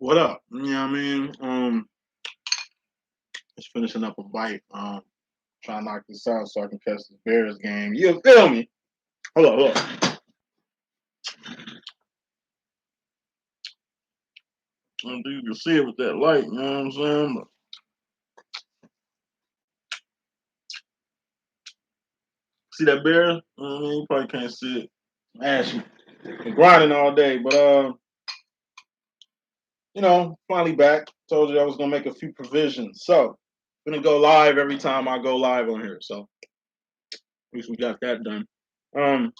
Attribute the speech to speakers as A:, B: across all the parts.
A: What up? You know what I mean? Just finishing up a bite. Trying to knock this out so I can catch the Bears game. You feel me? Hold up. I don't think you can see it with that light, you know what I'm saying? But see that Bears? You probably can't see it. Ashy. Been grinding all day, but finally back. Told you I was gonna make a few provisions. So gonna go live every time I go live on here. So at least we got that done. Um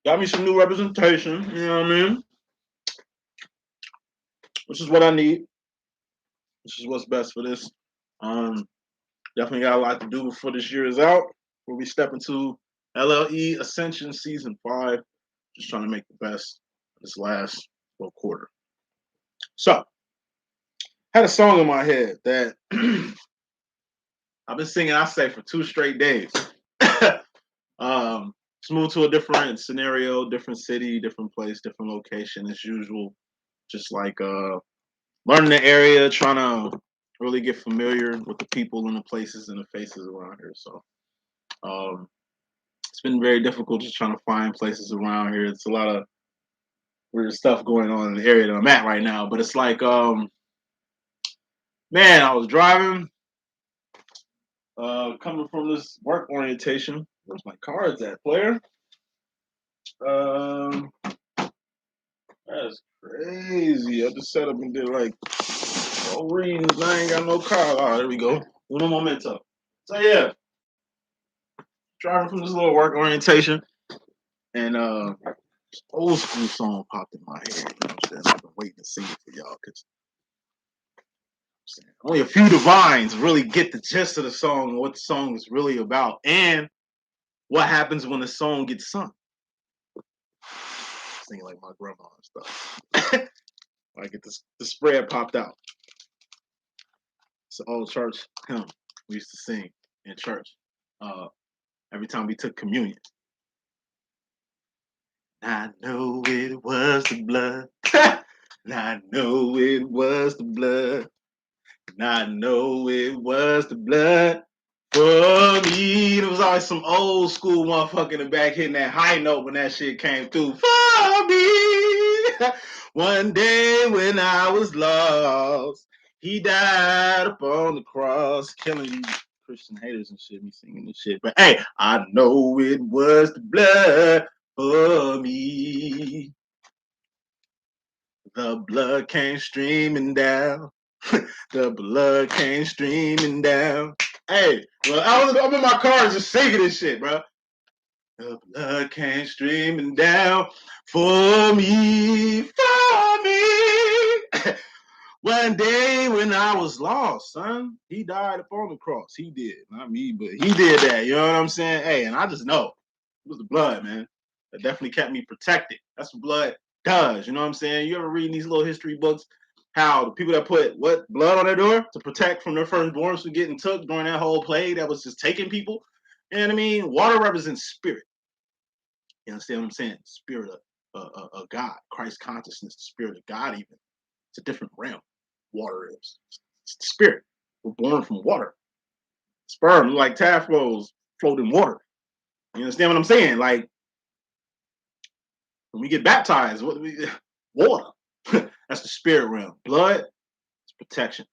A: Got me some new representation, you know what I mean? Which is what I need. Which is what's best for this. Um, Definitely got a lot to do before this year is out. Before we step into LLE.Ascension Season 5. Just trying to make the best of this last little quarter. So, had a song in my head that I've been singing, I say, for 2 straight days. Just moved to a different scenario, different city, different place, different location as usual. Just like learning the area, trying to really get familiar with the people and the places and the faces around here. So um, it's been very difficult just trying to find places around here. It's a lot of weird stuff going on in the area that I'm at right now. But it's like, man, I was driving, coming from this work orientation. Where's my cards at, player? Um, that's crazy. I just set up and did like 4 readings. I ain't got no card. Oh, there we go. Uno momento. So yeah, driving from this little work orientation, and this old school song popped in my head. You know what I'm saying? I've been waiting to sing it for y'all because only a few divines really get the gist of the song and what the song is really about, and what happens when the song gets sung. Singing like my grandma and stuff. I get this the spread popped out. It's an old church hymn we used to sing in church every time we took communion. I know it was the blood. I know it was the blood. I know it was the blood for me. There was always some old school motherfucker in the back hitting that high note when that shit came through. For me. One day when I was lost, he died upon the cross, killing you Christian haters and shit. Me singing this shit. But hey, I know it was the blood for me. The blood came streaming down. The blood came streaming down. Hey, well, I'm in my car just singing this shit, bro. The blood came streaming down for me, for me. One day when I was lost, son, he died upon the cross. He did, not me, but he did that. You know what I'm saying? Hey, and I just know it was the blood, man. That definitely kept me protected. That's what blood does. You know what I'm saying? You ever read these little history books? How the people that put what blood on their door to protect from their firstborns from getting took during that whole plague that was just taking people. You know what I mean? Water represents spirit. You understand what I'm saying? Spirit of God, Christ consciousness, the spirit of God. Even it's a different realm. Water is it's the spirit. We're born from water. Sperm, like tadpoles, float in water. You understand what I'm saying? Like when we get baptized, water. That's the spirit realm. Blood, it's protection.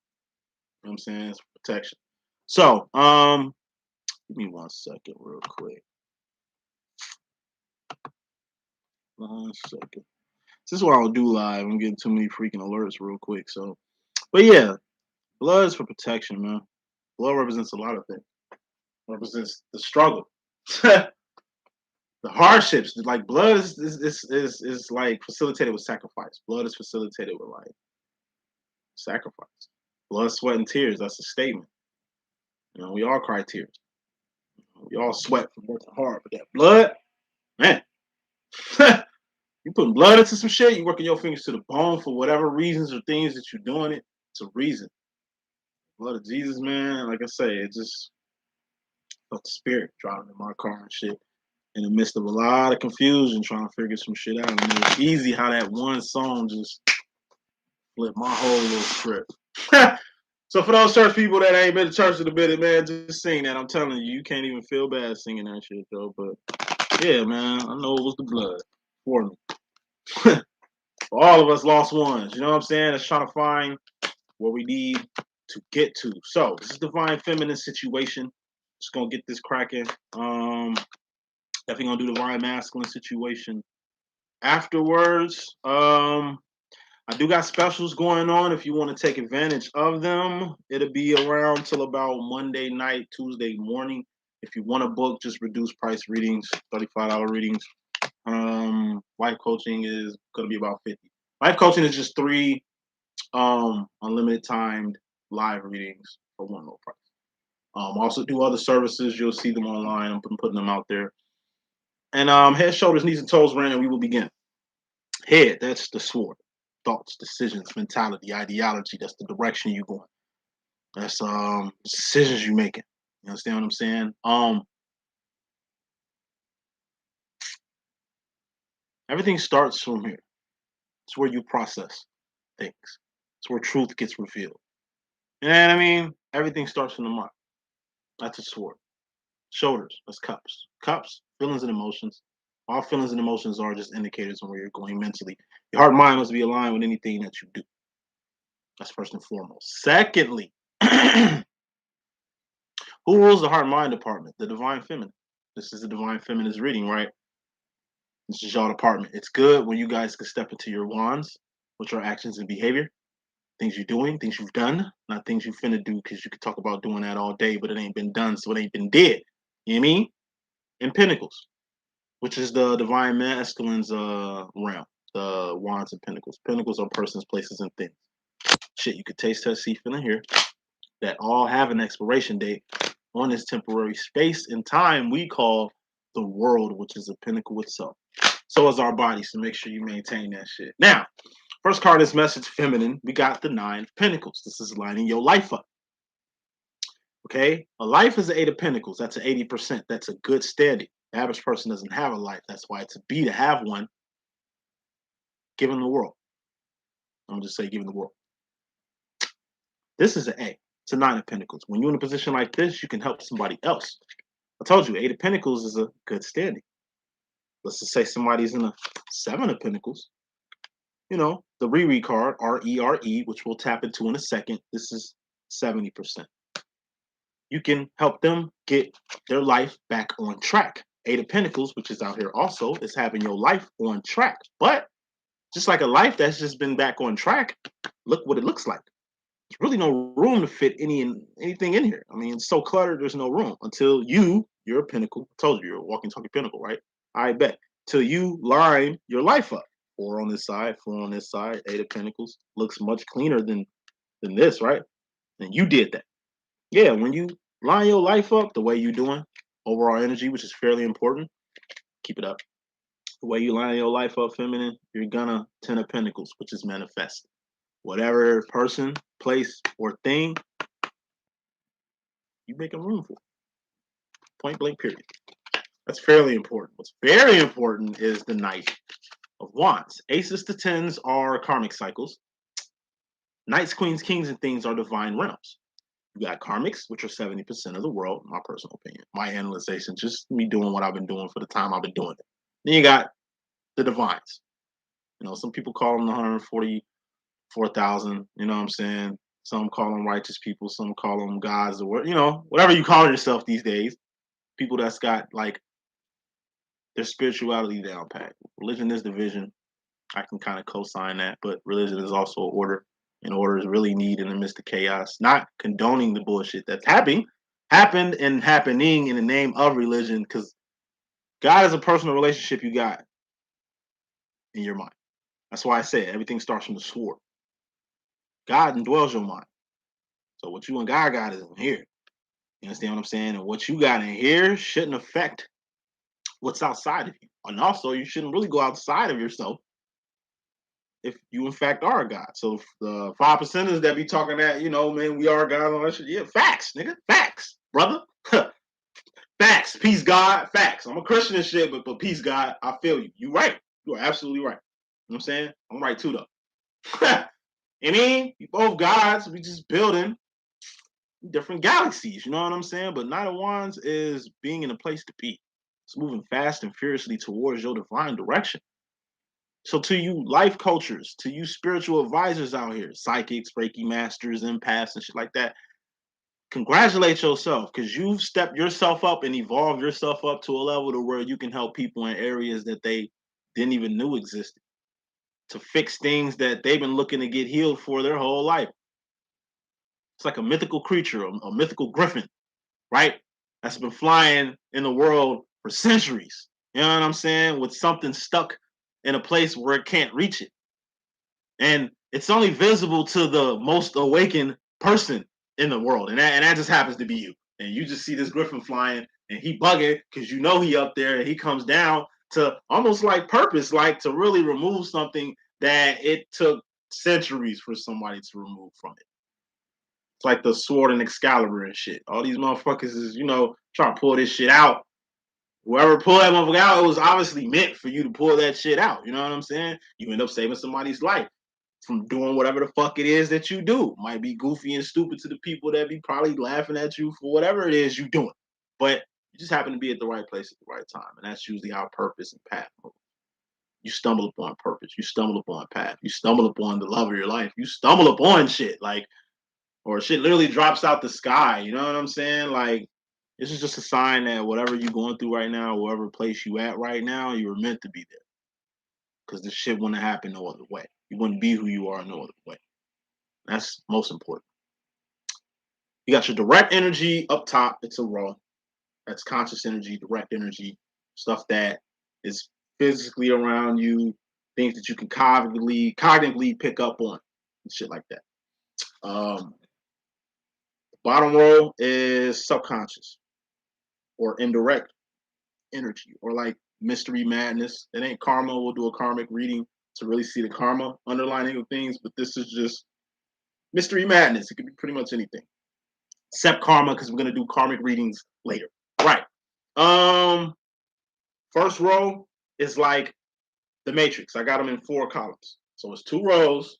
A: You know what I'm saying? It's protection. So, give me 1 second, real quick. 1 second. This is what I'll do live. I'm getting too many freaking alerts real quick. So, but yeah, blood is for protection, man. Blood represents a lot of things. It represents the struggle, the hardships. Like blood is like facilitated with sacrifice. Blood is facilitated with like sacrifice. Blood, sweat, and tears. That's a statement. You know, we all cry tears. We all sweat from working hard, but that blood, man. You putting blood into some shit, you working your fingers to the bone for whatever reasons or things that you're doing it. It's a reason. Blood of Jesus, man. Like I say, it just felt the spirit driving in my car and shit. in the midst of a lot of confusion, trying to figure some shit out. And it was easy how that one song just flipped my whole little script. So for those church people that ain't been to church in a minute, man, just sing that. I'm telling you, you can't even feel bad singing that shit, though. But yeah, man, I know it was the blood for me. For all of us lost ones, you know what I'm saying? Let's try to find where we need to get to. So this is divine feminine situation. Just gonna get this cracking. Definitely gonna do divine masculine situation afterwards. I do got specials going on if you want to take advantage of them. It'll be around till about Monday night, Tuesday morning. If you want to book, just reduced price readings, $35 readings. Life coaching is gonna be about 50. Life coaching is just 3 unlimited timed live readings for one low price. Also do other services. You'll see them online. I'm putting them out there. And head, shoulders, knees, and toes, Rand, and we will begin. Head, that's the sword. Thoughts, decisions, mentality, ideology. That's the direction you're going. That's decisions you're making. You understand what I'm saying? Everything starts from here. It's where you process things. It's where truth gets revealed. You know what I mean? Everything starts from the mind. That's a sword. Shoulders, that's cups. Cups, feelings and emotions. All feelings and emotions are just indicators on where you're going mentally. Your heart and mind must be aligned with anything that you do. That's first and foremost. Secondly, who rules the heart mind department? The divine feminine. This is the divine feminine's reading, right? This is y'all department. It's good when you guys can step into your wands, which are actions and behavior. Things you're doing, things you've done, not things you finna do, because you could talk about doing that all day, but it ain't been done, so it ain't been did. You know what I mean? And pentacles, which is the divine masculine's realm, the wands and pentacles. Pentacles are persons, places, and things. Shit, you could taste, touch, see, feel, and hear that all have an expiration date on this temporary space and time we call the world, which is a pinnacle itself. So is our bodies, so make sure you maintain that shit. Now, first card is message feminine. We got the 9 of Pentacles. This is lining your life up. Okay? A life is an 8 of Pentacles. That's an 80%. That's a good standing. The average person doesn't have a life. That's why it's a B to have one. Given the world. I'm just say given the world. This is an A. It's a 9 of Pentacles. When you're in a position like this, you can help somebody else. I told you, 8 of Pentacles is a good standing. Let's just say somebody's in a 7 of Pentacles. You know, the reread card, R-E-R-E, which we'll tap into in a second. This is 70%. You can help them get their life back on track. 8 of Pentacles, which is out here also, is having your life on track. But just like a life that's just been back on track, look what it looks like. There's really no room to fit anything in here. I mean, it's so cluttered, there's no room until you're a pinnacle. I told you, you're a walking, talking pinnacle, right? I bet. Till you line your life up. 4 on this side, 4 on this side, 8 of Pentacles. Looks much cleaner than this, right? And you did that. Yeah, when you line your life up the way you're doing, overall energy, which is fairly important, keep it up. The way you line your life up, feminine, you're gonna 10 of Pentacles, which is manifest. Whatever person, place, or thing, you making room for. Point blank, period. That's fairly important. What's very important is the Knight of Wands. Aces to 10s are karmic cycles. Knights, queens, kings, and things are divine realms. You got karmics, which are 70% of the world, my personal opinion. My analyzation, just me doing what I've been doing for the time I've been doing it. Then you got the divines. You know, some people call them the 144,000, you know what I'm saying? Some call them righteous people, some call them gods, or, you know, whatever you call yourself these days. People that's got, like, their spirituality down pat. Religion is division. I can kind of co-sign that, but religion is also order. And order is really need in the midst of chaos. Not condoning the bullshit that's happened and happening in the name of religion, because God is a personal relationship you got in your mind. That's why I say everything starts from the sword. God indwells your mind. So what you and God got is in here. You understand what I'm saying? And what you got in here shouldn't affect what's outside of you. And also, you shouldn't really go outside of yourself if you in fact are a God. So the 5%ers that be talking that, you know, man, we are God and all that shit. Yeah, facts, nigga. Facts, brother. Facts. Peace, God. Facts. I'm a Christian and shit, but peace, God. I feel you. You right. You are absolutely right. You know what I'm saying? I'm right too, though. I mean, we both gods. We just building different galaxies. You know what I'm saying? But Knight of Wands is being in a place to be. It's moving fast and furiously towards your divine direction. So to you life coaches, to you spiritual advisors out here, psychics, Reiki masters, empaths, and shit like that, congratulate yourself because you've stepped yourself up and evolved yourself up to a level to where you can help people in areas that they didn't even know existed, to fix things that they've been looking to get healed for their whole life. It's like a mythical creature, a mythical griffin, right? That's been flying in the world for centuries. You know what I'm saying? With something stuck in a place where it can't reach it. And it's only visible to the most awakened person in the world. And that just happens to be you. And you just see this griffin flying and he bugging because you know he up there and he comes down to almost like purpose, like to really remove something that it took centuries for somebody to remove from it. It's like the sword and Excalibur and shit. All these motherfuckers is, trying to pull this shit out. Whoever pulled that motherfucker out, it was obviously meant for you to pull that shit out. You know what I'm saying? You end up saving somebody's life from doing whatever the fuck it is that you do. Might be goofy and stupid to the people that be probably laughing at you for whatever it is you doing. But you just happen to be at the right place at the right time. And that's usually how purpose and path move. You stumble upon purpose. You stumble upon path. You stumble upon the love of your life. You stumble upon shit. Or shit literally drops out the sky. You know what I'm saying? Like, this is just a sign that whatever you're going through right now, whatever place you at right now, you were meant to be there. Because this shit wouldn't happen no other way. You wouldn't be who you are no other way. That's most important. You got your direct energy up top. It's a raw. That's conscious energy, direct energy, stuff that is physically around you, things that you can cognitively pick up on, and shit like that. Bottom row is subconscious or indirect energy or like mystery madness. It ain't karma. We'll do a karmic reading to really see the karma underlining of things, but this is just mystery madness. It could be pretty much anything except karma because we're gonna do karmic readings later. Right. First row is like the matrix. I got them in 4 columns. So it's 2 rows,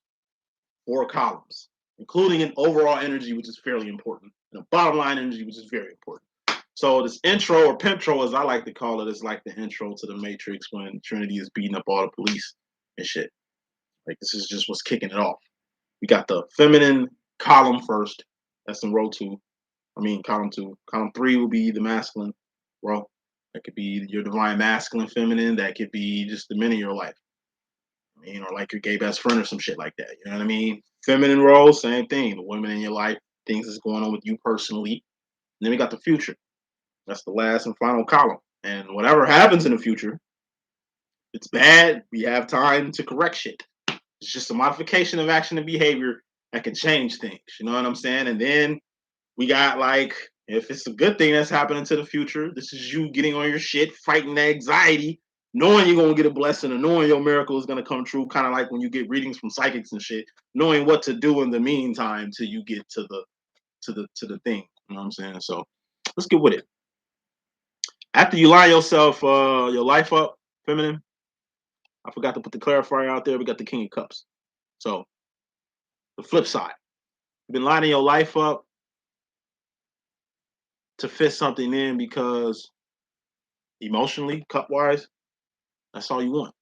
A: 4 columns, including an overall energy, which is fairly important, and a bottom line energy, which is very important. So this intro or pentro, as I like to call it, is like the intro to the Matrix when Trinity is beating up all the police and shit. Like this is just what's kicking it off. We got the feminine column first. That's in row 2. Column 2. Column 3 will be the masculine row. That could be your divine masculine feminine. That could be just the men in your life. Or like your gay best friend or some shit like that. You know what I mean? Feminine role, same thing. The women in your life, things that's going on with you personally. And then we got the future. That's the last and final column. And whatever happens in the future, it's bad. We have time to correct shit. It's just a modification of action and behavior that can change things. You know what I'm saying? And then we got like, if it's a good thing that's happening to the future, this is you getting on your shit, fighting the anxiety, knowing you're gonna get a blessing or knowing your miracle is gonna come true, kind of like when you get readings from psychics and shit, knowing what to do in the meantime till you get to the thing. You know what I'm saying? So let's get with it. After you line your life up, feminine, I forgot to put the clarifier out there. We got the King of Cups. So the flip side, you've been lining your life up to fit something in because emotionally, cup wise, that's all you want.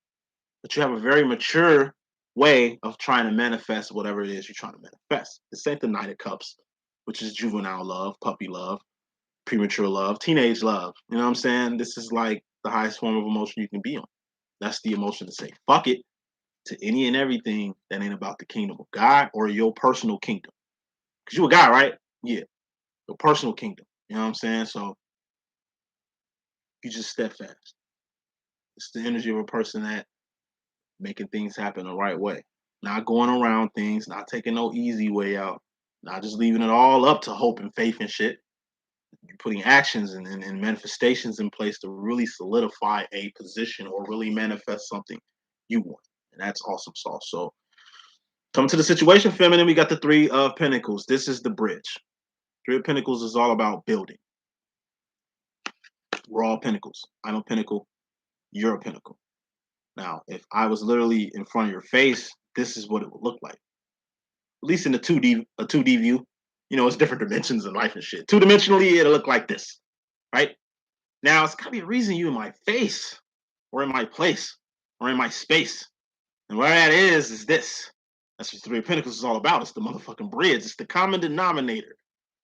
A: But you have a very mature way of trying to manifest whatever it is you're trying to manifest. This ain't the Knight of Cups, which is juvenile love, puppy love, premature love, teenage love. You know what I'm saying? This is like the highest form of emotion you can be on. That's the emotion to say fuck it to any and everything that ain't about the kingdom of God or your personal kingdom. Because you a guy, right? Yeah. Your personal kingdom. You know what I'm saying? So you just steadfast. It's the energy of a person that making things happen the right way. Not going around things, not taking no easy way out, not just leaving it all up to hope and faith and shit. You're putting actions and manifestations in place to really solidify a position or really manifest something you want. And that's awesome sauce. So coming to the situation, feminine, we got the 3 of Pentacles. This is the bridge. 3 of Pentacles is all about building. We're all pinnacles. I'm a pinnacle. You're a pinnacle. Now, if I was literally in front of your face, this is what it would look like. At least in the 2D view. You know, it's different dimensions in life and shit. Two-dimensionally, it'll look like this, right? Now, it's gotta be a reason you in my face, or in my place, or in my space. And where that is this. That's what Three of Pentacles is all about. It's the motherfucking bridge. It's the common denominator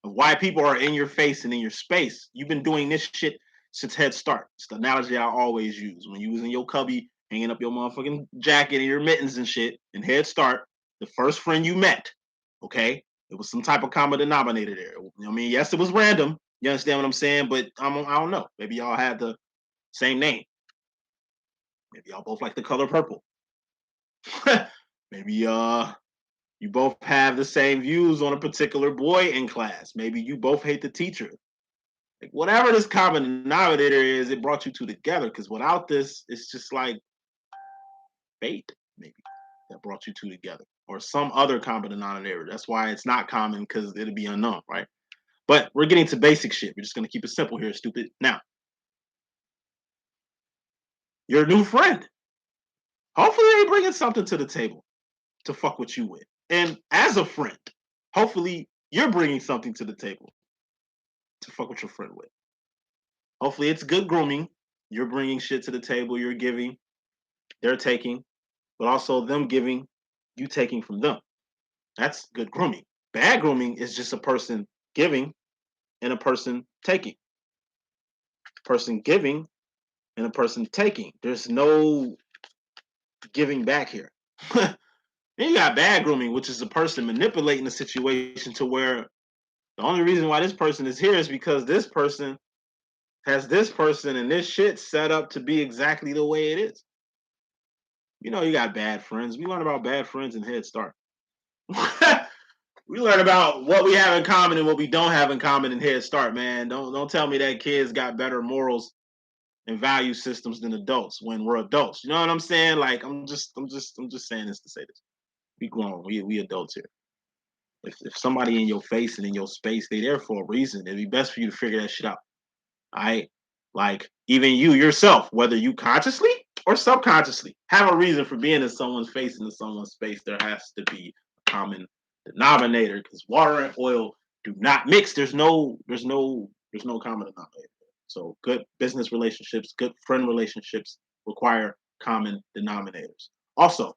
A: of why people are in your face and in your space. You've been doing this shit since Head Start. It's the analogy I always use. When you was in your cubby, hanging up your motherfucking jacket and your mittens and shit, in Head Start, the first friend you met, okay, it was some type of common denominator there. You know what I mean? Yes, it was random. You understand what I'm saying? But I don't know. Maybe y'all had the same name. Maybe y'all both like the color purple. Maybe you both have the same views on a particular boy in class. Maybe you both hate the teacher. Like whatever this common denominator is, it brought you two together. Because without this, it's just like fate, maybe, that brought you two together, or some other common denominator. That's why it's not common, because it'll be unknown, right? But we're getting to basic shit. We're just gonna keep it simple here, stupid. Now, your new friend. Hopefully, they bringing something to the table to fuck with you with. And as a friend, hopefully you're bringing something to the table to fuck with your friend with. Hopefully it's good grooming. You're bringing shit to the table. You're giving, they're taking, but also them giving, you taking from them. That's good grooming. Bad grooming is just a person giving and a person taking. A person giving and a person taking. There's no giving back here. Then you got bad grooming, which is a person manipulating the situation to where the only reason why this person is here is because this person has this person and this shit set up to be exactly the way it is. You know, you got bad friends. We learn about bad friends in Head Start. We learn about what we have in common and what we don't have in common in Head Start, man. Don't tell me that kids got better morals and value systems than adults when we're adults. You know what I'm saying? Like I'm just saying this to say this. We grown. We adults here. If somebody in your face and in your space, they there for a reason. It'd be best for you to figure that shit out. All right? Like even you yourself, whether you consciously or subconsciously have a reason for being in someone's face and in someone's space, there has to be a common denominator, because water and oil do not mix. There's no common denominator. So good business relationships, good friend relationships require common denominators. Also,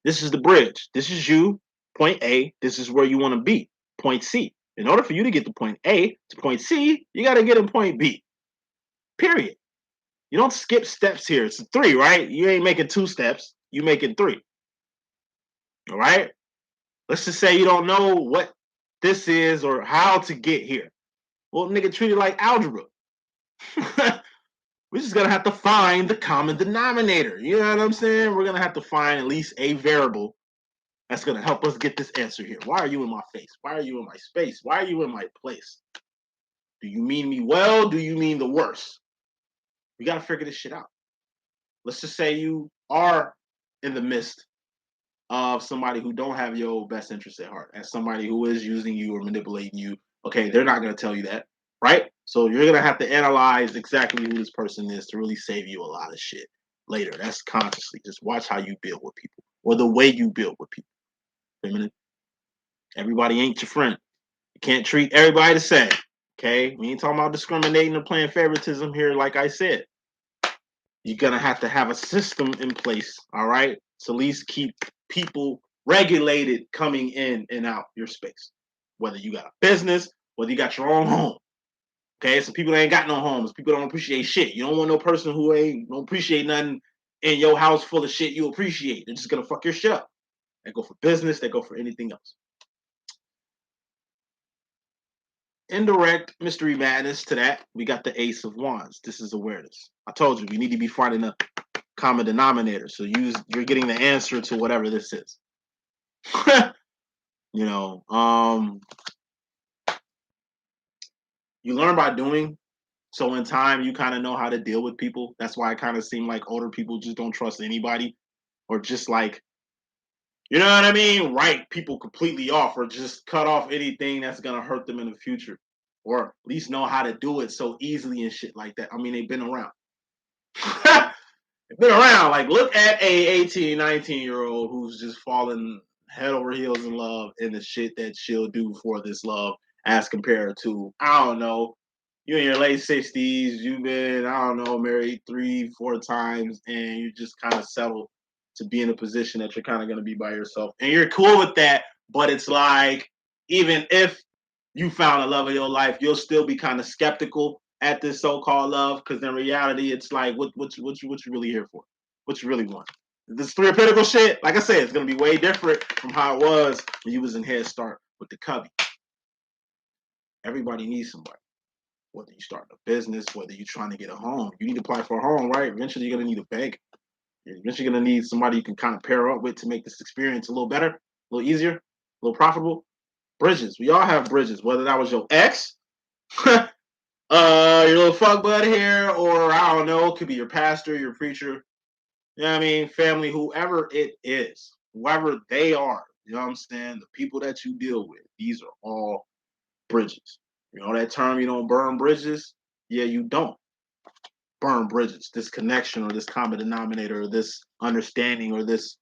A: this is the bridge. This is you, point A. This is where you want to be, point C. In order for you to get to point A to point C, you got to get in point B. Period. You don't skip steps here. It's 3, right? You ain't making 2 steps. You making 3. All right? Let's just say you don't know what this is or how to get here. Well, nigga, treat it like algebra. We're just gonna have to find the common denominator. You know what I'm saying? We're gonna have to find at least a variable that's gonna help us get this answer here. Why are you in my face? Why are you in my space? Why are you in my place? Do you mean me well? Do you mean the worst? We gotta figure this shit out. Let's just say you are in the midst of somebody who don't have your best interest at heart, as somebody who is using you or manipulating you. Okay, they're not gonna tell you that, right? So you're gonna have to analyze exactly who this person is to really save you a lot of shit later. That's consciously. Just watch how you build with people or the way you build with people. Feminine. Everybody ain't your friend. You can't treat everybody the same. Okay, we ain't talking about discriminating or playing favoritism here. Like I said, you're gonna have to have a system in place, all right, to at least keep people regulated coming in and out your space. Whether you got a business, whether you got your own home. Okay, so people ain't got no homes. People don't appreciate shit. You don't want no person who don't appreciate nothing in your house full of shit you appreciate. They're just gonna fuck your shit up. They go for business. They go for anything else. Indirect mystery madness to that, we got the Ace of Wands. This is awareness. I told you we need to be finding a common denominator. So you're getting the answer to whatever this is. You know, you learn by doing. So in time, you kind of know how to deal with people. That's why it kind of seemed like older people just don't trust anybody, or just like, you know what I mean? Write people completely off, or just cut off anything that's gonna hurt them in the future, or at least know how to do it so easily and shit like that. I mean, they've been around. They've been around. Like, look at a 18, 19-year-old who's just falling head over heels in love and the shit that she'll do for this love as compared to, I don't know, you're in your late 60s, you've been, I don't know, married 3, 4 times, and you just kind of settle to be in a position that you're kind of going to be by yourself. And you're cool with that, but it's like, even if you found the love of your life, you'll still be kind of skeptical at this so-called love, because in reality, it's like, what you really here for? What you really want? This Three of Pentacles shit, like I said, it's gonna be way different from how it was when you was in Head Start with the cubby. Everybody needs somebody. Whether you start a business, whether you're trying to get a home, you need to apply for a home, right? Eventually, you're gonna need a bank. You're eventually gonna need somebody you can kind of pair up with to make this experience a little better, a little easier, a little profitable. Bridges. We all have bridges. Whether that was your ex, your little fuck bud here, or I don't know, it could be your pastor, your preacher, you know what I mean, family, whoever it is, whoever they are, you know what I'm saying, the people that you deal with, these are all bridges. You know that term, you don't burn bridges? Yeah, you don't burn bridges. This connection or this common denominator or this understanding or this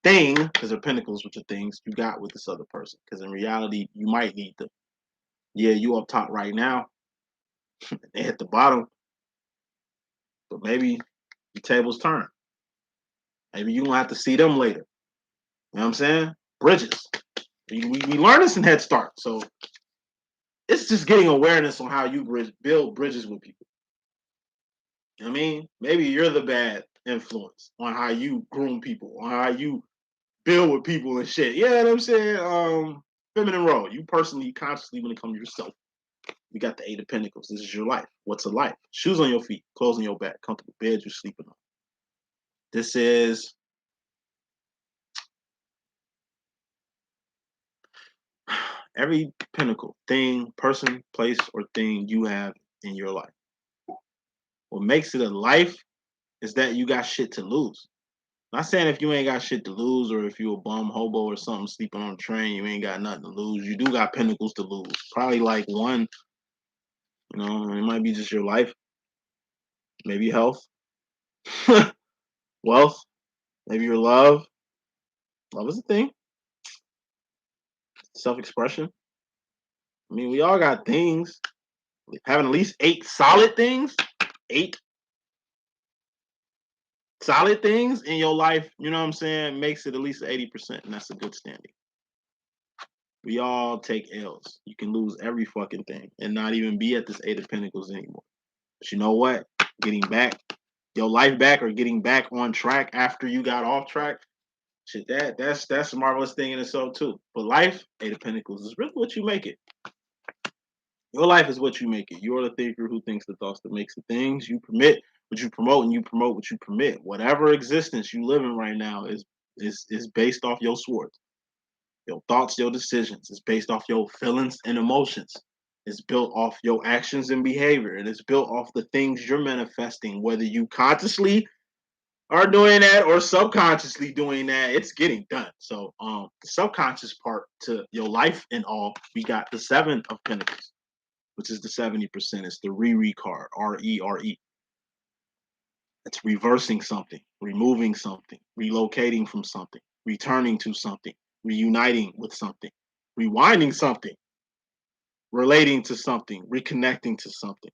A: thing, because they're pentacles, which are things you got with this other person. Because in reality, you might need them. Yeah, you up top right now, they hit the bottom, but maybe the tables turn. Maybe you don't have to see them later. You know what I'm saying? Bridges. We learn this in Head Start. So it's just getting awareness on how you build bridges with people. You know what I mean? Maybe you're the bad influence on how you groom people, on how you build with people and shit. Yeah, you know what I'm saying? Feminine role. You personally, consciously, when it comes to yourself. You got the Eight of Pentacles. This is your life. What's a life? Shoes on your feet, clothes on your back, comfortable bed you're sleeping on. This is every pinnacle, thing, person, place, or thing you have in your life. What makes it a life is that you got shit to lose. Not saying if you ain't got shit to lose or if you a bum hobo or something sleeping on a train, you ain't got nothing to lose. You do got pinnacles to lose. Probably like one, you know, it might be just your life, maybe health, wealth, maybe your love. Love is a thing. Self-expression. I mean, we all got things. Having at least 8 solid things, 8 solid things in your life, you know what I'm saying, makes it at least 80%, and that's a good standing. We all take L's. You can lose every fucking thing and not even be at this Eight of Pentacles anymore. But you know what? Getting back your life back or getting back on track after you got off track, shit, that's a marvelous thing in itself too. But life, Eight of Pentacles, is really what you make it. Your life is what you make it. You're the thinker who thinks the thoughts that makes the things. You permit what you promote, and you promote what you permit. Whatever existence you live in right now is based off your swords. Your thoughts, your decisions. It's based off your feelings and emotions. It's built off your actions and behavior. And it's built off the things you're manifesting, whether you consciously are doing that or subconsciously doing that, it's getting done. So the subconscious part to your life and all, we got the Seven of Pentacles, which is the 70%. It's the re card, RERE. It's reversing something, removing something, relocating from something, returning to something, reuniting with something, rewinding something, relating to something, reconnecting to something,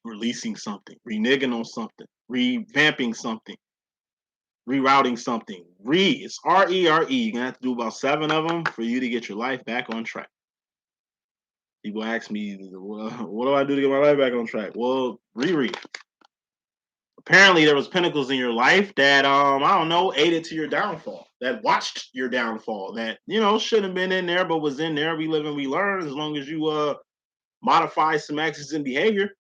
A: releasing something, reneging on something, revamping something, rerouting something. It's RERE. You're going to have to do about 7 of them for you to get your life back on track. People ask me, well, what do I do to get my life back on track? Well, reread. Apparently there was pinnacles in your life that I don't know, aided to your downfall, that watched your downfall, that, you know, shouldn't have been in there but was in there. We live and we learn. As long as you modify some actions and behavior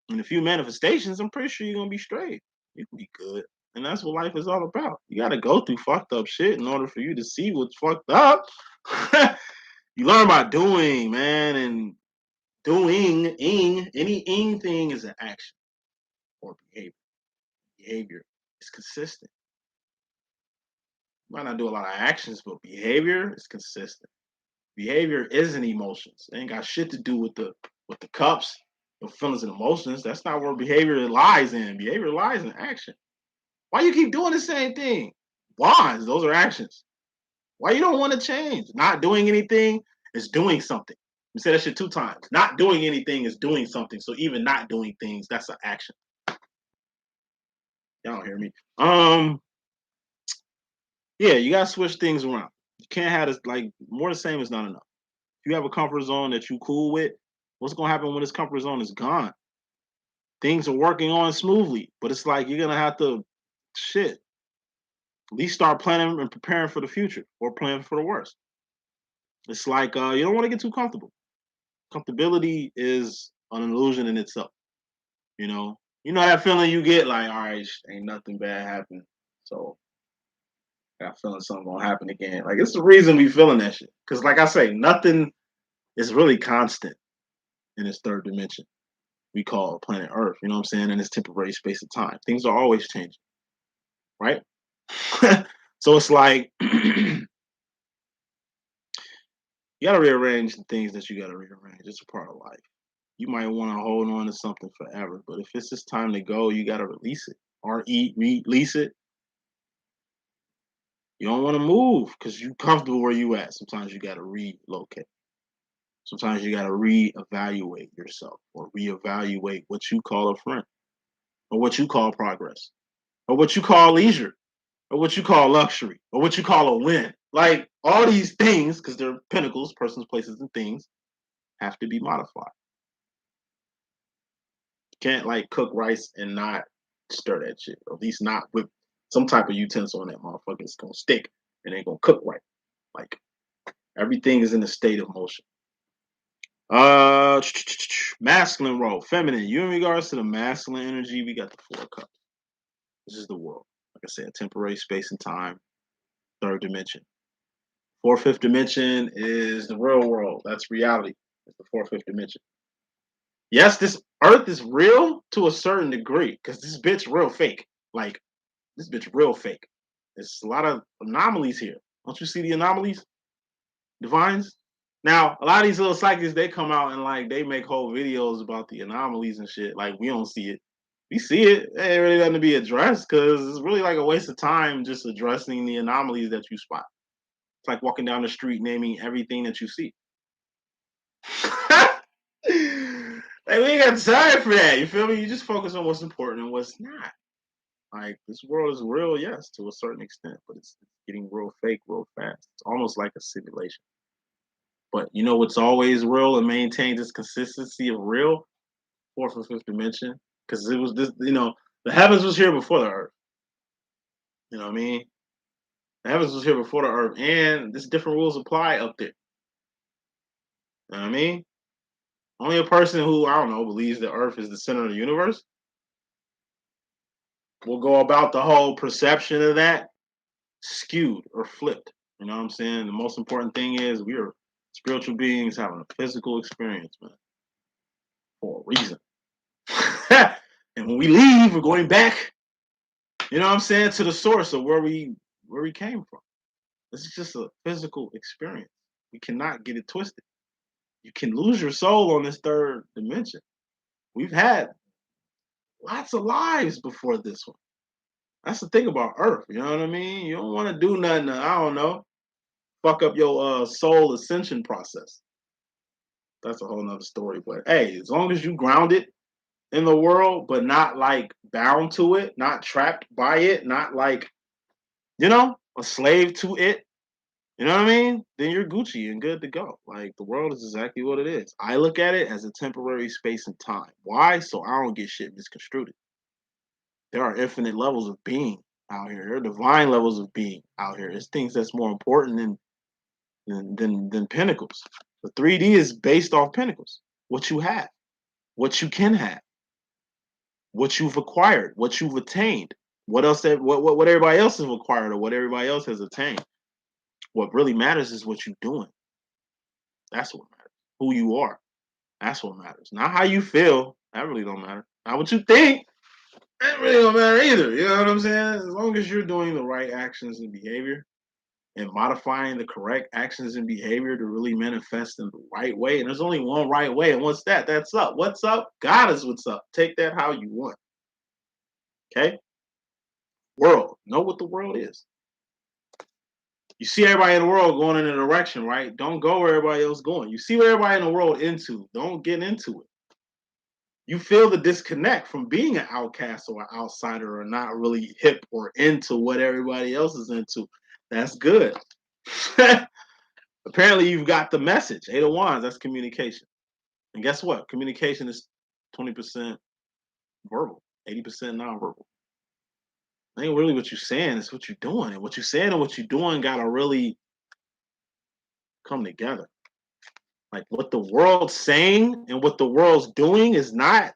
A: and a few manifestations, I'm pretty sure you're gonna be straight. You can be good. And that's what life is all about. You gotta go through fucked up shit in order for you to see what's fucked up. You learn by doing, man, and any thing is an action or behavior. Behavior is consistent. You might not do a lot of actions, but behavior is consistent. Behavior isn't emotions. It ain't got shit to do with the cups, the feelings and emotions. That's not where behavior lies in. Behavior lies in action. Why you keep doing the same thing? Bonds, those are actions. Why you don't want to change? Not doing anything is doing something. We said that shit 2 times. Not doing anything is doing something. So even not doing things, that's an action. Y'all don't hear me. Yeah, you gotta switch things around. You can't have this like more the same is not enough. If you have a comfort zone that you cool with, what's gonna happen when this comfort zone is gone? Things are working on smoothly, but it's like you're gonna have to shit. At least start planning and preparing for the future or planning for the worst. It's like you don't want to get too comfortable. Comfortability is an illusion in itself. You know that feeling you get like, all right, ain't nothing bad happening. So I got feeling something gonna happen again. Like it's the reason we feeling that shit. Cause like I say, nothing is really constant in this third dimension we call planet Earth. You know what I'm saying? In this temporary space of time. Things are always changing. Right? So it's like you gotta rearrange the things that you gotta rearrange. It's a part of life. You might want to hold on to something forever, but if it's just time to go, you gotta release it. Or release it. You don't want to move because you're comfortable where you at. Sometimes you gotta relocate. Sometimes you gotta reevaluate yourself or reevaluate what you call a friend, or what you call progress, or what you call leisure, or what you call luxury, or what you call a win. Like all these things, because they're pinnacles, persons, places, and things, have to be modified. You can't like cook rice and not stir that shit, or at least not with some type of utensil on that motherfucker. It's gonna stick and ain't gonna cook right. Like everything is in a state of motion. Uh, masculine role, feminine. You in regards to the masculine energy, we got the 4 cups. This is the world. Like I said, temporary space and time, third dimension. Fourth, fifth dimension is the real world. That's reality. It's the fourth, fifth dimension. Yes, this Earth is real to a certain degree because this bitch real fake. Like this bitch real fake. There's a lot of anomalies here. Don't you see the anomalies, divines? Now, a lot of these little psychics, they come out and like they make whole videos about the anomalies and shit. Like we don't see it. We see it. It ain't really going to be addressed because it's really like a waste of time just addressing the anomalies that you spot. It's like walking down the street naming everything that you see. Like we ain't got time for that. You feel me? You just focus on what's important and what's not. Like this world is real, yes, to a certain extent, but it's getting real fake real fast. It's almost like a simulation. But you know what's always real and maintains its consistency of real? Fourth and fifth dimension. Because it was this, the heavens was here before the earth. You know what I mean? The heavens was here before the earth, and this different rules apply up there. You know what I mean? Only a person who, I don't know, believes the earth is the center of the universe will go about the whole perception of that skewed or flipped. You know what I'm saying? The most important thing is we are spiritual beings having a physical experience, man, for a reason. And when we leave, we're going back, you know what I'm saying, to the source of where we came from. This is just a physical experience. We cannot get it twisted. You can lose your soul on this third dimension. We've had lots of lives before this one. That's the thing about Earth. You know what I mean? You don't want to do nothing. I don't know. Fuck up your soul ascension process. That's a whole nother story. But hey, as long as you grounded in the world, but not like bound to it, not trapped by it, not like, a slave to it. You know what I mean? Then you're Gucci and good to go. Like the world is exactly what it is. I look at it as a temporary space and time. Why? So I don't get shit misconstrued. There are infinite levels of being out here. There are divine levels of being out here. There's things that's more important than pinnacles. The 3D is based off pinnacles. What you have, what you can have, what you've acquired, what you've attained, what else that what everybody else has acquired or what everybody else has attained. What really matters is what you're doing. That's what matters. Who you are. That's what matters. Not how you feel. That really don't matter. Not what you think. That really don't matter either. You know what I'm saying? As long as you're doing the right actions and behavior, and modifying the correct actions and behavior to really manifest in the right way. And there's only one right way. And what's that? That's up. What's up? God is what's up. Take that how you want. Okay? World. Know what the world is. You see everybody in the world going in a direction, right? Don't go where everybody else going. You see what everybody in the world into. Don't get into it. You feel the disconnect from being an outcast or an outsider or not really hip or into what everybody else is into. That's good. Apparently, you've got the message. Eight of Wands, that's communication. And guess what? Communication is 20% verbal, 80% nonverbal. It ain't really what you're saying, it's what you're doing. And what you're saying and what you're doing gotta really come together. Like what the world's saying and what the world's doing is not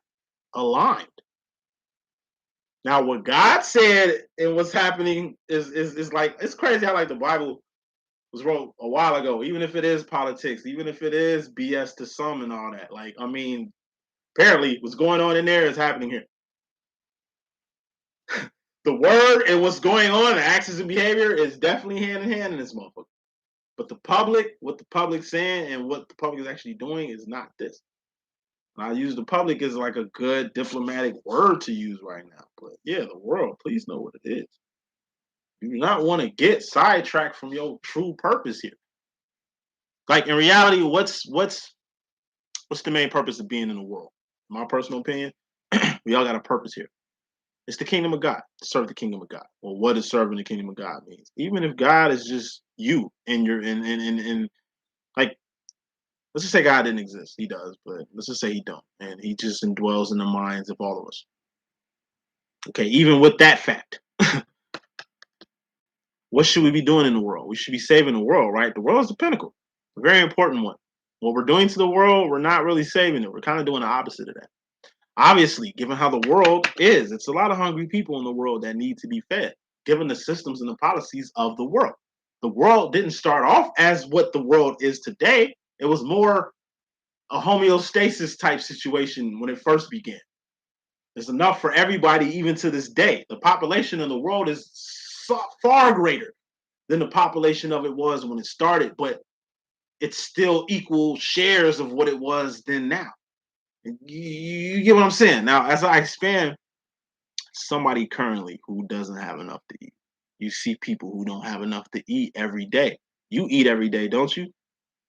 A: aligned. Now, what God said and what's happening is like it's crazy how like the Bible was wrote a while ago, even if it is politics, even if it is BS to some and all that. Like, I mean, apparently what's going on in there is happening here. The word and what's going on, the actions and behavior is definitely hand in hand in this motherfucker. But the public, what the public's saying and what the public is actually doing is not this. And I use the public as like a good diplomatic word to use right now. But yeah, the world, please know what it is. You do not want to get sidetracked from your true purpose here. Like in reality, what's the main purpose of being in the world? In my personal opinion, we all got a purpose here. It's the kingdom of God. To serve the kingdom of God. Well, what does serving the kingdom of God means? Even if God is just you and you're in like let's just say God didn't exist. He does, but let's just say he don't. And he just indwells in the minds of all of us. Okay, even with that fact, what should we be doing in the world? We should be saving the world, right? The world is the pinnacle. A very important one. What we're doing to the world, we're not really saving it. We're kind of doing the opposite of that. Obviously, given how the world is, it's a lot of hungry people in the world that need to be fed, given the systems and the policies of the world. The world didn't start off as what the world is today. It was more a homeostasis type situation when it first began. There's enough for everybody, even to this day. The population in the world is far greater than the population of it was when it started, but it's still equal shares of what it was then now. You get what I'm saying? Now, as I expand, somebody currently who doesn't have enough to eat. You see people who don't have enough to eat every day. You eat every day, don't you?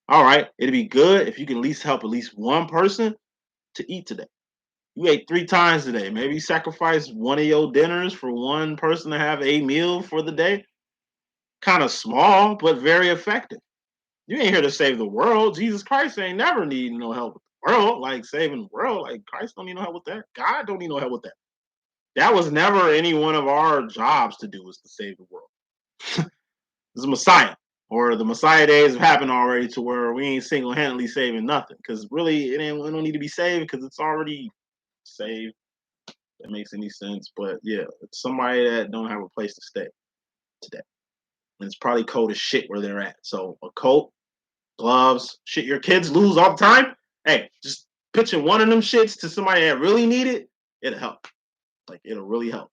A: All right. It'd be good if you can at least help at least one person to eat today. You ate 3 times today. Maybe sacrifice one of your dinners for one person to have a meal for the day. Kind of small, but very effective. You ain't here to save the world. Jesus Christ ain't never need no help with the world. Like saving the world. Like Christ don't need no help with that. God don't need no help with that. That was never any one of our jobs to do, is to save the world. It's a Messiah. Or the Messiah days have happened already to where we ain't single-handedly saving nothing. Because really, it don't need to be saved because it's already saved. That makes any sense. But yeah, it's somebody that don't have a place to stay today. And it's probably cold as shit where they're at. So a coat, gloves, shit your kids lose all the time. Hey, just pitching one of them shits to somebody that really need it, it'll help. Like it'll really help.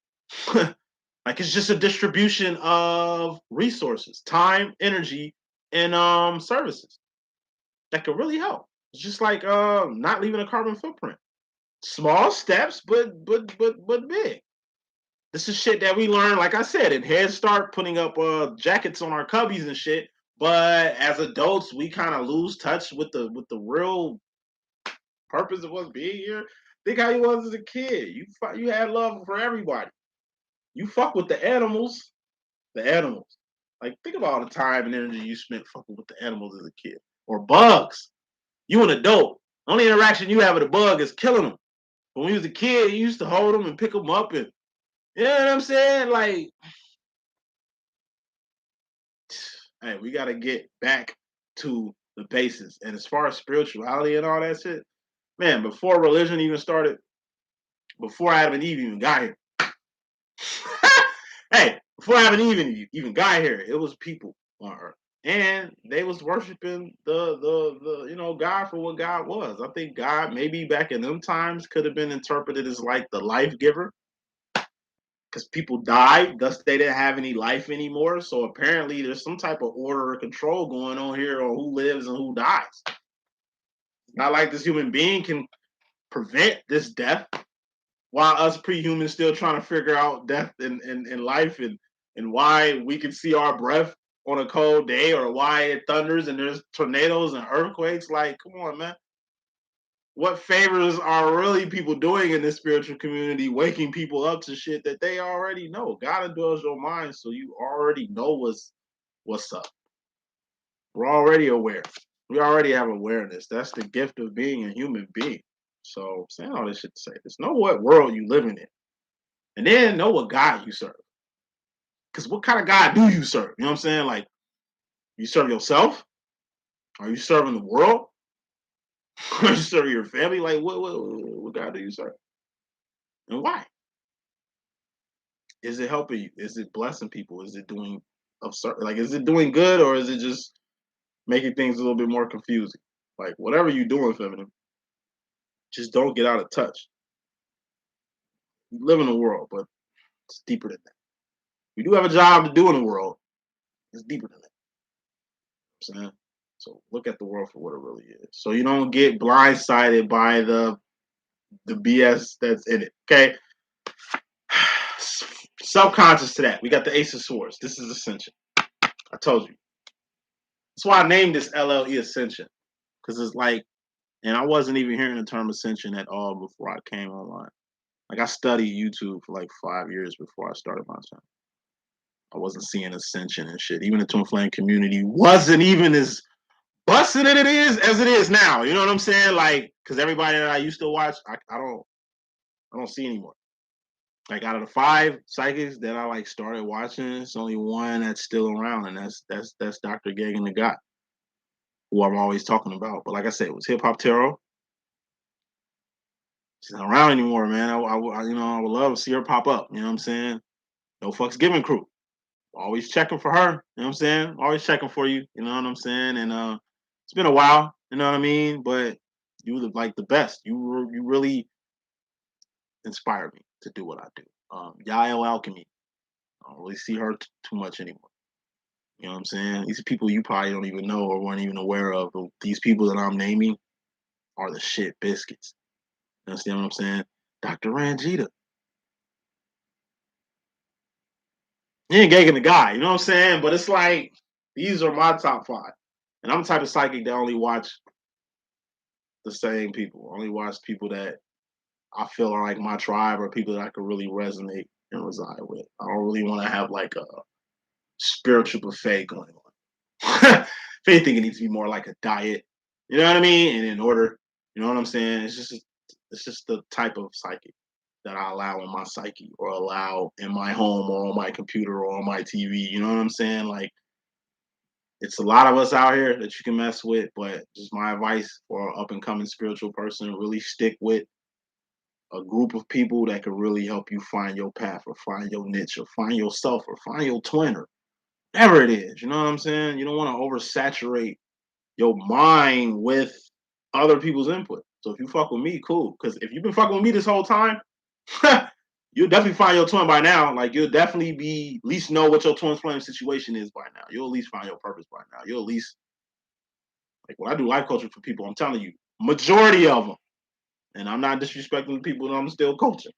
A: Like it's just a distribution of resources, time, energy, and services that could really help. It's just like not leaving a carbon footprint. Small steps, but big. This is shit that we learned, like I said, in Head Start, putting up jackets on our cubbies and shit. But as adults, we kind of lose touch with the real purpose of us being here. Think how you was as a kid. You had love for everybody. You fuck with the animals. The animals. Like think about all the time and energy you spent fucking with the animals as a kid. Or bugs. You an adult. Only interaction you have with a bug is killing them. But when you was a kid, you used to hold them and pick them up and you know what I'm saying? Like, hey, we gotta get back to the basis. And as far as spirituality and all that shit, man, before religion even started, before Adam and Eve even got here, hey, before Adam and Eve even got here, it was people on earth. And they was worshiping the God for what God was. I think God maybe back in them times could have been interpreted as like the life giver. because people died, thus they didn't have any life anymore. So apparently there's some type of order or control going on here on who lives and who dies. Not like this human being can prevent this death, while us pre-humans still trying to figure out death and life and why we can see our breath on a cold day, or why it thunders and there's tornadoes and earthquakes. Like, come on, man. What favors are really people doing in this spiritual community, waking people up to shit that they already know? God indwells your mind, so you already know what's up. We're already aware. We already have awareness. That's the gift of being a human being. So I'm saying all this shit to say this. Know what world you living in. And then know what God you serve. Because what kind of God do you serve? You know what I'm saying? Like, you serve yourself? Are you serving the world? Are you serving your family? Like, what God do you serve? And why? Is it helping you? Is it blessing people? Is it doing is it doing good, or is it just making things a little bit more confusing? Like, whatever you're doing, feminine, just don't get out of touch. You live in the world, but it's deeper than that. You do have a job to do in the world. It's deeper than that. You know what I'm saying? So look at the world for what it really is. So you don't get blindsided by the BS that's in it. Okay. Subconscious to that. We got the Ace of Swords. This is Ascension. I told you. That's why I named this LLE.Ascension. Because it's like, and I wasn't even hearing the term ascension at all before I came online. Like, I studied YouTube for like 5 years before I started my channel. I wasn't seeing ascension and shit. Even the Twin Flame community wasn't even as busted as it is now. You know what I'm saying? Like, because everybody that I used to watch, I don't see anymore. Like, out of the 5 psychics that I like started watching, it's only one that's still around, and that's Dr. Gagan the God, who I'm always talking about. But like I said, it was Hip Hop Tarot. She's not around anymore, man. I would love to see her pop up. You know what I'm saying? No fucks given crew. Always checking for her. You know what I'm saying? Always checking for you. You know what I'm saying? And it's been a while. You know what I mean? But you were like the best. You really inspired me to do what I do. Yael Alchemy. I don't really see her too much anymore. You know what I'm saying? These people you probably don't even know or weren't even aware of. But these people that I'm naming are the shit biscuits. You understand what I'm saying? Dr. Ranjita. He ain't gagging the guy, you know what I'm saying? But it's like, these are my top 5. And I'm the type of psychic that only watch the same people. Only watch people that I feel are like my tribe, or people that I could really resonate and reside with. I don't really want to have like a spiritual buffet going on. If anything, it needs to be more like a diet. You know what I mean? And in order. You know what I'm saying? It's just the type of psychic that I allow in my psyche, or allow in my home, or on my computer, or on my TV. You know what I'm saying? Like, it's a lot of us out here that you can mess with, but just my advice for an up and coming spiritual person: really stick with a group of people that can really help you find your path, or find your niche, or find yourself, or find your twin, or whatever it is. You know what I'm saying? You don't want to oversaturate your mind with other people's input. So if you fuck with me, cool. Because if you've been fucking with me this whole time, you'll definitely find your twin by now. Like, you'll definitely be at least know what your twin flame situation is by now. You'll at least find your purpose by now. You'll at least, like, when I do life coaching for people, I'm telling you, majority of them, and I'm not disrespecting the people that I'm still coaching.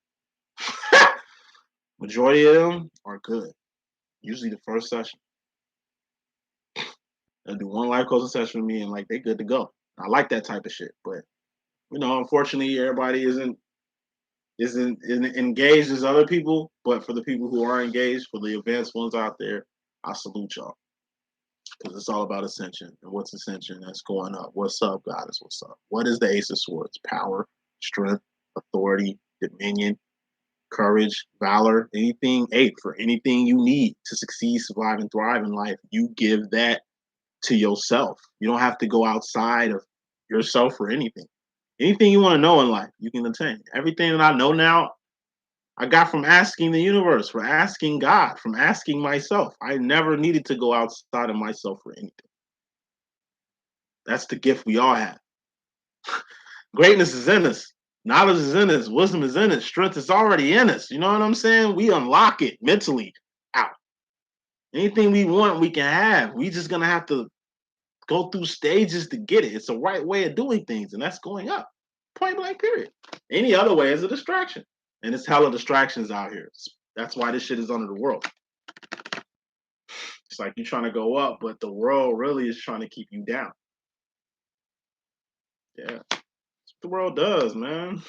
A: Majority of them are good. Usually the first session. They'll do one life coaching session with me and like they good to go. I like that type of shit. But unfortunately everybody isn't engaged as other people. But for the people who are engaged, for the advanced ones out there, I salute y'all. Because it's all about ascension. And what's ascension? That's going up. What's up, goddess? What's up? What is the Ace of Swords? Power, strength, authority, dominion, courage, valor, anything, for anything you need to succeed, survive, and thrive in life. You give that to yourself. You don't have to go outside of yourself for anything. Anything you want to know in life, you can attain. Everything that I know now, I got from asking the universe, from asking God, from asking myself. I never needed to go outside of myself for anything. That's the gift we all have. Greatness is in us. Knowledge is in us. Wisdom is in us. Strength is already in us. You know what I'm saying? We unlock it mentally out. Anything we want, we can have. We just gonna have to go through stages to get it. It's the right way of doing things, and that's going up. Point blank, period. Any other way is a distraction. And it's hella distractions out here. That's why this shit is under the world. It's like you're trying to go up, but the world really is trying to keep you down. Yeah. That's what the world does, man.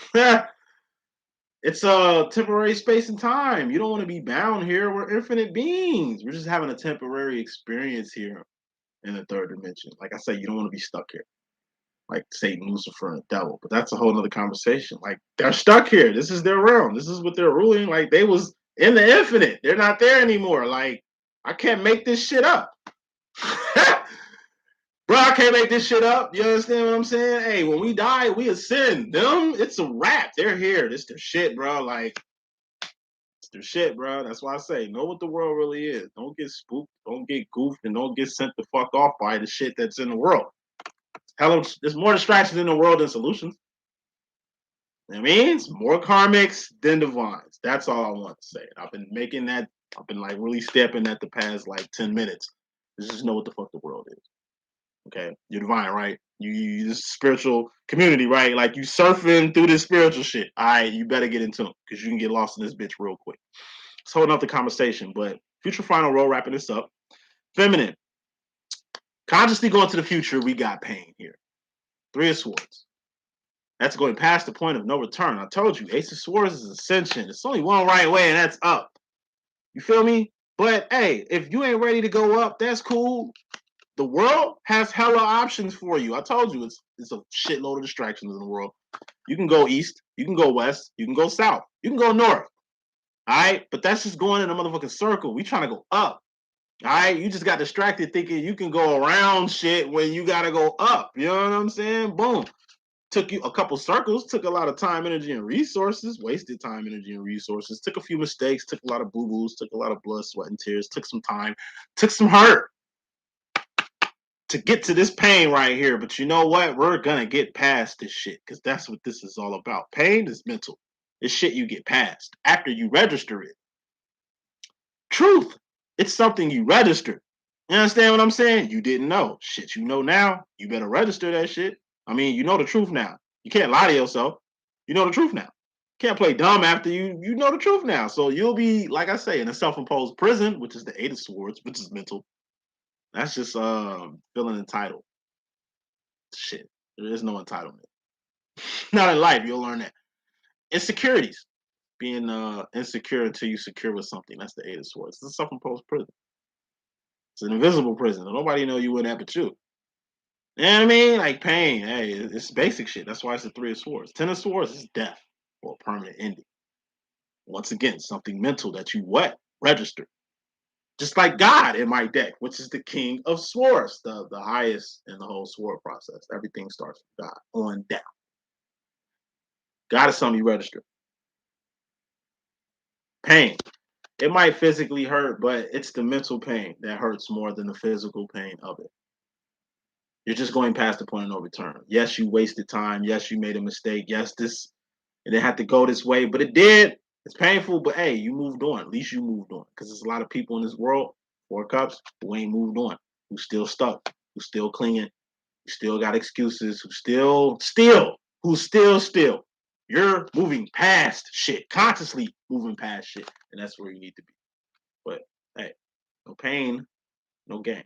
A: It's a temporary space and time. You don't want to be bound here. We're infinite beings. We're just having a temporary experience here in the third dimension. Like I said, you don't want to be stuck here. Like Satan, Lucifer, and the devil. But that's a whole other conversation. Like they're stuck here. This is their realm. This is what they're ruling. Like they was in the infinite. They're not there anymore. Like I can't make this shit up. Bro, I can't make this shit up. You understand what I'm saying? Hey, when we die, we ascend. Them, it's a wrap. They're here. This their shit, bro. Like it's their shit, bro. That's why I say, know what the world really is. Don't get spooked. Don't get goofed, and don't get sent the fuck off by the shit that's in the world. Hell, there's more distractions in the world than solutions. That means more karmics than divines. That's all I want to say. I've been making that. I've been like really stepping at the past like 10 minutes. Just know what the fuck the world is. Okay, you're divine, right? You this spiritual community, right? Like you surfing through this spiritual shit. All right, you better get into it because you can get lost in this bitch real quick. It's holding up the conversation, but future final role wrapping this up. Feminine, consciously going to the future. We got pain here. Three of Swords. That's going past the point of no return. I told you, Ace of Swords is ascension. It's only one right way, and that's up. You feel me? But hey, if you ain't ready to go up, that's cool. The world has hella options for you. I told you, it's a shitload of distractions in the world. You can go east, you can go west, you can go south, you can go north. All right, but that's just going in a motherfucking circle. We trying to go up. All right, you just got distracted thinking you can go around shit when you gotta go up. You know what I'm saying? Boom. Took you a couple circles, took a lot of time, energy, and resources, wasted time, energy, and resources, took a few mistakes, took a lot of boo-boos, took a lot of blood, sweat, and tears, took some time, took some hurt to get to this pain right here. But you know what? We're gonna get past this shit because that's what this is all about. Pain is mental. It's shit you get past after you register it. Truth, it's something you registered. You understand what I'm saying? You didn't know. Shit, you know now. You better register that shit. I mean, you know the truth now. You can't lie to yourself. You know the truth now. You can't play dumb after you know the truth now. So you'll be, like I say, in a self-imposed prison, which is the Eight of Swords, which is mental. That's just feeling entitled. Shit. There is no entitlement. Not in life, you'll learn that. Insecurities. Being insecure until you secure with something. That's the Eight of Swords. It's a self-imposed prison. It's an invisible prison. Nobody know you in that but you. You know what I mean? Like pain. Hey, it's basic shit. That's why it's the Three of Swords. Ten of Swords is death or a permanent ending. Once again, something mental that you what? Registered. Just like God in my deck, which is the King of Swords, the highest in the whole sword process. Everything starts with God on down. God is something you register. Pain. It might physically hurt, but it's the mental pain that hurts more than the physical pain of it. You're just going past the point of no return. Yes, you wasted time. Yes, you made a mistake. Yes, this it didn't have to go this way, but it did. It's painful, but hey, you moved on. At least you moved on. Because there's a lot of people in this world, Four Cups, who ain't moved on, who still stuck, who still clinging, who still got excuses, who still. You're moving past shit, consciously moving past shit, and that's where you need to be. But hey, no pain, no gain.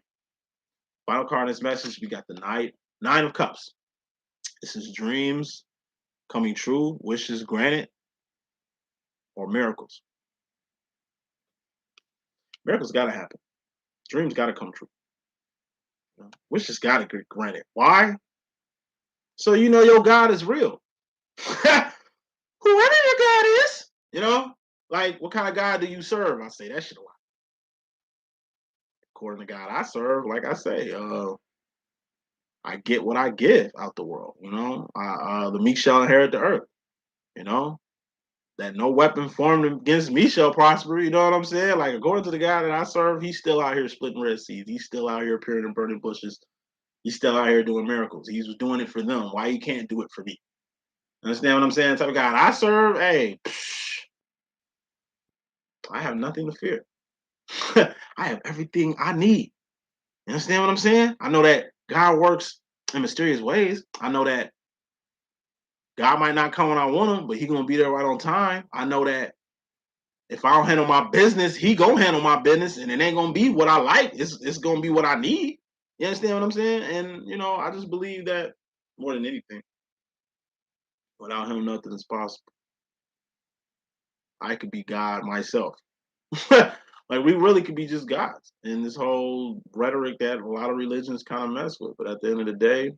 A: Final card in this message, we got the Nine of Cups. This is dreams coming true, wishes granted, or miracles. Miracles gotta happen. Dreams gotta come true. Wishes gotta get granted. Why? So you know your God is real. Whoever your God is, like what kind of God do you serve? I say that shit a lot. According to God I serve, like I say, I get what I give out the world. The meek shall inherit the earth. You know, that no weapon formed against me shall prosper. You know what I'm saying? Like according to the guy that I serve, he's still out here splitting red seas. He's still out here appearing in burning bushes. He's still out here doing miracles. He's doing it for them. Why he can't do it for me? Understand what I'm saying? The type of God I serve, hey, I have nothing to fear. I have everything I need. You understand what I'm saying? I know that God works in mysterious ways. I know that God might not come when I want him, but he gonna be there right on time. I know that if I don't handle my business, he gonna handle my business, and it ain't gonna be what I like. It's gonna be what I need. You understand what I'm saying? And I just believe that more than anything, without him, nothing is possible. I could be God myself. Like we really could be just gods. And this whole rhetoric that a lot of religions kind of mess with. But at the end of the day,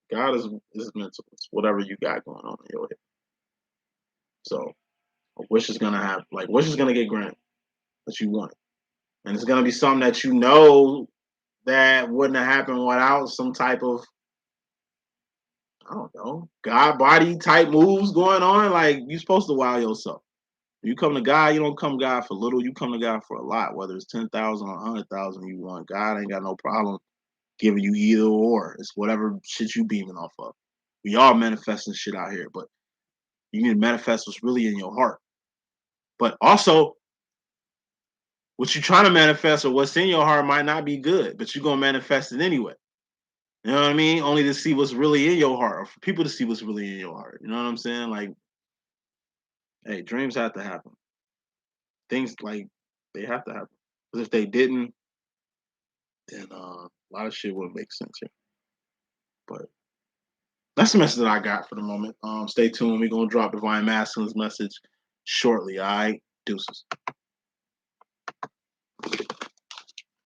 A: God is mental. It's whatever you got going on in your head. So a wish is gonna have wish is gonna get granted that you want. And it's gonna be something that that wouldn't have happened without some type of, I don't know, God body type moves going on. Like you're supposed to wow yourself. You come to God, you don't come to God for little, you come to God for a lot, whether it's 10,000 or 100,000 you want. God ain't got no problem giving you either or. It's whatever shit you beaming off of. We all manifesting shit out here, but you need to manifest what's really in your heart. But also, what you're trying to manifest or what's in your heart might not be good, but you're gonna manifest it anyway. You know what I mean? Only to see what's really in your heart, or for people to see what's really in your heart. You know what I'm saying? Like, hey, dreams have to happen. Things like they have to happen. Because if they didn't, then a lot of shit wouldn't make sense here. But that's the message that I got for the moment. Stay tuned. We're gonna drop Divine Masculine's message shortly. All right, deuces.